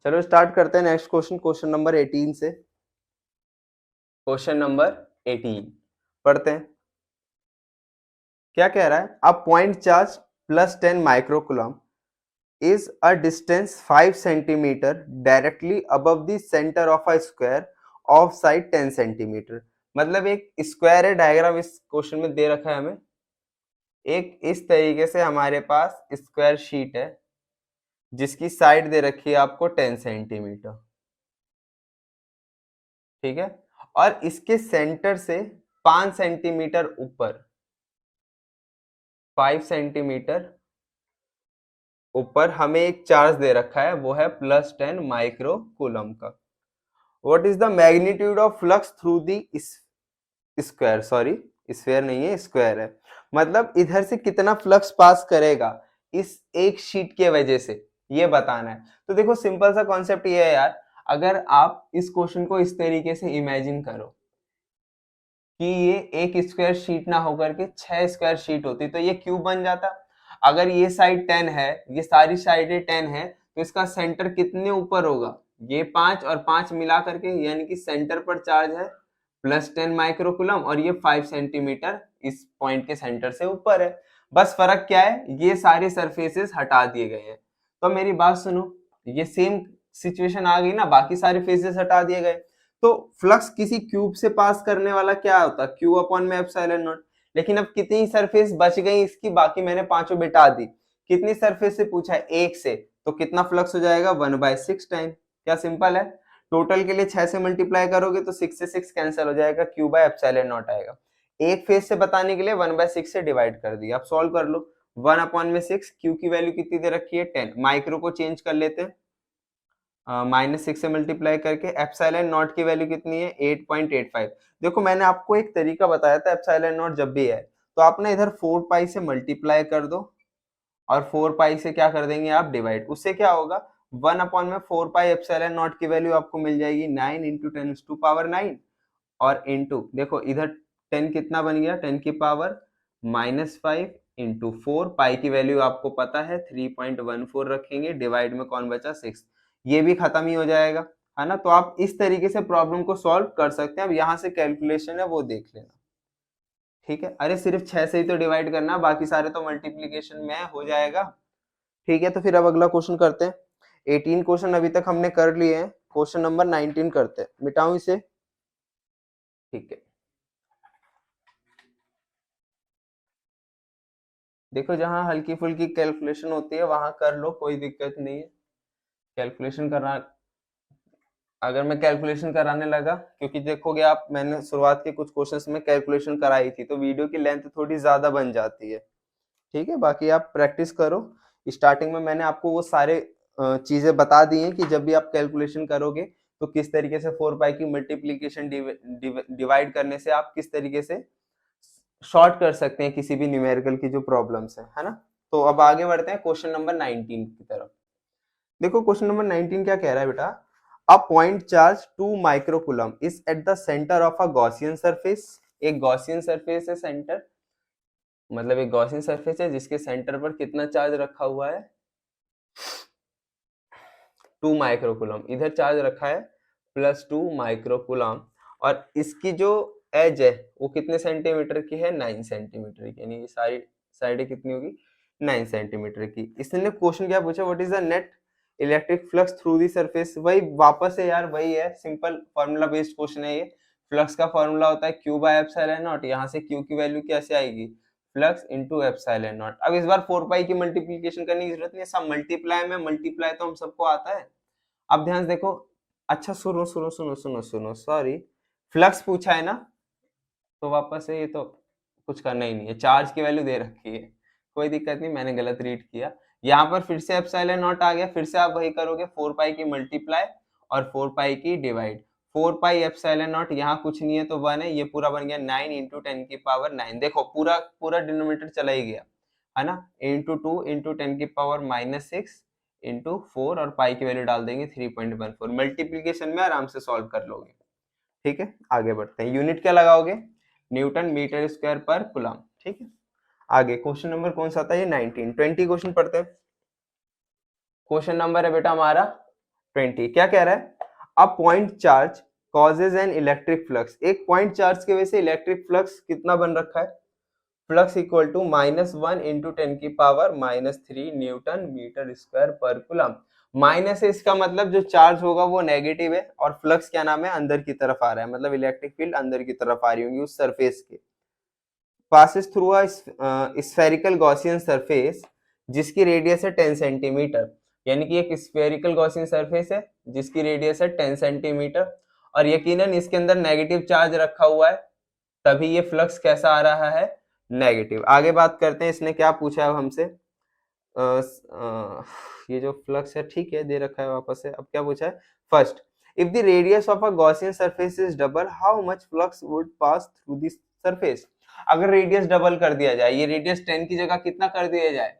चलो स्टार्ट करते हैं नेक्स्ट क्वेश्चन, क्वेश्चन नंबर 18 से। क्वेश्चन नंबर 18 पढ़ते हैं। क्या कह रहा है? A point charge plus 10 microcoulomb is a distance 5 centimeter directly above the center of a square of side 10 centimeter। मतलब एक स्क्वायर है, डायग्राम इस क्वेश्चन में दे रखा है हमें। एक इस तरीके से हमारे पास स्क्वायर शीट है जिसकी साइड दे रखी है आपको 10 सेंटीमीटर, ठीक है। और इसके सेंटर से 5 सेंटीमीटर ऊपर, 5 सेंटीमीटर ऊपर हमें एक चार्ज दे रखा है, वो है प्लस 10 माइक्रो कूलम का। What is the magnitude of flux through the square, sorry sphere नहीं है, स्क्वायर है। मतलब इधर से कितना फ्लक्स पास करेगा इस एक शीट के वजह से, ये बताना है। तो देखो सिंपल सा कॉन्सेप्ट ये है यार, अगर आप इस क्वेश्चन को इस तरीके से इमेजिन करो कि ये एक स्क्वायर शीट ना होकर के 6 स्क्वायर शीट होती तो ये क्यूब बन जाता। अगर ये साइड 10 है, ये सारी साइडें 10 है, तो इसका सेंटर कितने ऊपर होगा? ये 5 और 5 मिला करके, यानी कि सेंटर पर चार्ज है प्लस 10 माइक्रोकूलम और ये 5 सेंटीमीटर इस पॉइंट के सेंटर से ऊपर है। बस फर्क क्या है, ये सारे सरफेसेस हटा दिए गए हैं। तो मेरी बात सुनो, ये सेम सिचुएशन आ गई ना, बाकी सारे फेसेस हटा दिए गए। तो फ्लक्स किसी क्यूब से पास करने वाला क्या होता है? क्यू अपॉन में एप्सिलॉन नॉट। लेकिन अब कितनी सरफेस बच गई इसकी, बाकी मैंने पांचों बिठा दी। कितनी सरफेस से पूछा है? एक से। तो कितना फ्लक्स हो जाएगा? 1/6 टाइम। क्या सिंपल है? टोटल के लिए 6 से मल्टीप्लाई करोगे तो 6 से 6 कैंसिल हो जाएगा, क्यू बाय एप्सिलॉन नॉट आएगा। एक फेज से बताने के लिए 1/6 से डिवाइड कर दिया। अब सॉल्व कर लो। 1/6, क्यू की वैल्यू कितनी दे रखी है? 10। माइक्रो को चेंज कर लेते हैं, -6 से मल्टीप्लाई करके। एप्सिलॉन नॉट की वैल्यू कितनी है? 8.85। देखो मैंने आपको एक तरीका बताया था, एप्सिलॉन नॉट जब भी है तो आप ना इधर 4 पाई से मल्टीप्लाई कर दो और 4 पाई से क्या कर देंगे आप? डिवाइड। उससे क्या होगा? 1/4 पाई एप्सिलॉन नॉट की वैल्यू आपको मिल जाएगी 9 इंटू 10⁻⁹ और इंटू देखो इधर 10 कितना बन गया? 10 की पावर -5 इंटू 4, पाई की वैल्यू आपको पता है 3.14 रखेंगे, डिवाइड में कौन बचा? 6। ये भी खत्म ही हो जाएगा, है ना। तो आप इस तरीके से प्रॉब्लम को सॉल्व कर सकते हैं। अब यहाँ से कैलकुलेशन है वो देख लेना, ठीक है। अरे सिर्फ 6 से ही तो डिवाइड करना, बाकी सारे तो मल्टीप्लीकेशन में हो जाएगा, ठीक है। तो फिर अब अगला क्वेश्चन करते हैं। 18 क्वेश्चन अभी तक हमने कर लिए हैं, क्वेश्चन नंबर 19 करते हैं। मिटाऊं इसे? ठीक है। देखो जहां हल्की फुल्की कैलकुलेशन होती है वहां कर लो, कोई दिक्कत नहीं है। कैलकुलेशन करना, अगर मैं कैलकुलेशन कराने लगा, क्योंकि देखोगे आप मैंने शुरुआत के कुछ क्वेश्चंस में कैलकुलेशन कराई थी तो वीडियो की लेंथ थोड़ी ज्यादा बन जाती है, ठीक है। बाकी आप प्रैक्टिस करो। स्टार्टिंग में मैंने आपको वो सारे चीजें बता दी हैं कि जब भी आप कैलकुलेशन करोगे तो किस तरीके से 4 पाई की मल्टीप्लीकेशन डिवाइड करने से आप किस तरीके से शॉर्ट कर सकते हैं किसी भी न्यूमेरिकल की जो प्रॉब्लम्स है ना। तो अब आगे बढ़ते हैं क्वेश्चन नंबर 19 की तरफ। देखो क्वेश्चन नंबर 19 क्या कह रहा है बेटा? अ point charge 2 microcoulomb is at the centre of a Gaussian surface. एक गॉसियन सरफेस है सेंटर, मतलब एक गॉसियन सरफेस है जिसके सेंटर पर कितना चार्ज रखा हुआ है? 2 माइक्रोकूलम। इधर चार्ज रखा है +2 माइक्रोकूलम और इसकी जो एज है वो कितने सेंटीमीटर की है? 9 सेंटीमीटर की। यानी ये सारी साइडें कितनी होगी? 9 सेंटीमीटर की। इसने क्वेश्चन क्या पूछा? What is the net electric flux through the surface. वही वापस है यार, वही है, सिंपल फॉर्मूला बेस्ड क्वेश्चन है ये। फ्लक्स का फॉर्मूला होता है क्यू बाय एप्सिलॉन नॉट। यहाँ से क्यू की वैल्यू कैसे आएगी? Flux into epsilon not. अब इस बार 4 पाई की मल्टीप्लीकेशन करने की जरूरत नहीं है, सब मल्टीप्लाई में मल्टीप्लाई तो हम सबको आता है। अब ध्यान से देखो, अच्छा सुनो सुनो सुनो सुनो सुनो, सॉरी, फ्लक्स पूछा है ना, तो वापस से ये तो कुछ करना ही नहीं है, चार्ज की वैल्यू दे रखी है, कोई दिक्कत नहीं, मैंने गलत रीड किया। यहाँ पर फिर से एप्सिलॉन नॉट आ गया, फिर से आप वही करोगे, 4 पाई की मल्टीप्लाई और 4 पाई की डिवाइड। 4 पाई एप्सिलॉन नॉट, यहाँ कुछ नहीं है तो 1 है, ये पूरा बन गया 9 इंटू 10⁻⁹। देखो पूरा पूरा डिनोमिनेटर चला ही गया, है ना। इंटू 2 इंटू 10⁻⁻6 इंटू 4 और पाई की वैल्यू डाल देंगे 3.14। मल्टीप्लीकेशन में आराम से सॉल्व कर लोगे, ठीक है। आगे बढ़ते हैं। यूनिट क्या लगाओगे? न्यूटन मीटर स्क्वायर पर कूलम, ठीक है। आगे क्वेश्चन नंबर कौन सा था ये? 19। 20 क्वेश्चन पढ़ते हैं। क्वेश्चन नंबर है बेटा हमारा 20। क्या कह रहा है? A point charge causes an electric flux, एक पॉइंट चार्ज की वजह से इलेक्ट्रिक फ्लक्स कितना बन रखा है? Flux equal to -1 × 10⁻³ newton metre square पर कूलम। माइनस है इसका मतलब जो चार्ज होगा वो नेगेटिव है, और फ्लक्स क्या नाम है? अंदर की तरफ आ रहा है, मतलब इलेक्ट्रिक फील्ड अंदर की तरफ आ रही होगी उस सरफेस के। Passes through a spherical Gaussian surface जिसकी रेडियस है 10 सेंटीमीटर, यानी कि एक स्फेरिकल गॉसियन सरफेस है जिसकी रेडियस है 10 सेंटीमीटर, और यकीनन इसके अंदर नेगेटिव चार्ज रखा हुआ है, तभी ये फ्लक्स कैसा आ रहा है? नेगेटिव। आगे बात करते हैं, इसने क्या पूछा है हमसे। ये जो फ्लक्स है ठीक है, दे रखा है वापस से। अब क्या पूछा है? First, if the radius of a Gaussian surface is double, how much flux would pass through this surface. अगर रेडियस डबल कर दिया जाए, ये रेडियस 10 की जगह कितना कर दिया जाए?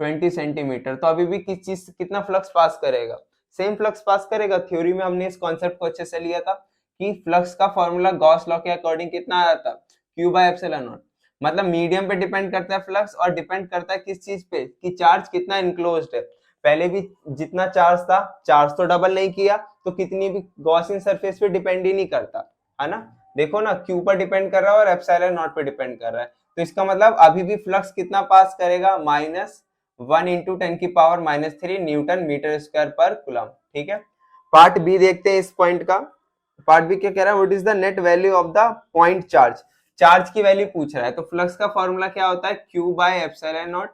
20 सेंटीमीटर, तो अभी भी किस चीज कितना फ्लक्स पास करेगा? सेम फ्लक्स पास करेगा। थ्योरी में हमने इस कॉन्सेप्ट को अच्छे से लिया था कि फ्लक्स का फॉर्मूला गॉस लॉ के अकॉर्डिंग कितना आया था? Q/ε0। मतलब मीडियम पे डिपेंड करता है फ्लक्स, और डिपेंड करता है किस चीज पे? कि चार्ज कितना इनक्लोज्ड है। पहले भी जितना चार्ज था, चार्ज तो डबल नहीं किया, तो कितनी भी गॉसियन सरफेस पे डिपेंड ही नहीं करता, है ना। देखो ना, Q पर डिपेंड कर रहा है और ε0 पे डिपेंड कर रहा है, तो इसका मतलब अभी भी फ्लक्स कितना पास करेगा? -1 × 10⁻³ न्यूटन मीटर स्क्वायर पर कूलम। ठीक है। पार्ट बी देखते हैं इस पॉइंट का। पार्ट बी क्या कह रहा है? What is the net value of the point charge. Charge की वैल्यू पूछ रहा है, तो फ्लक्स का फॉर्मूला क्या होता है? Q/ε0।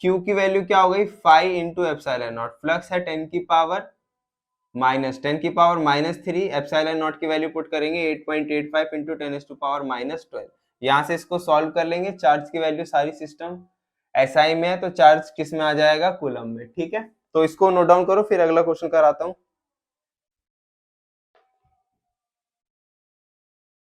Q की वैल्यू क्या हो गई? 5 × ε0। फ्लक्स है 10⁻⁻3, ε0 की वैल्यू पुट करेंगे 8.85 × 10⁻12। यहाँ से इसको सॉल्व कर लेंगे। चार्ज की वैल्यू सारी सिस्टम एसआई में है, तो चार्ज किस में आ जाएगा? कूलम में। ठीक है, तो इसको नोट डाउन करो, फिर अगला क्वेश्चन कराता हूँ।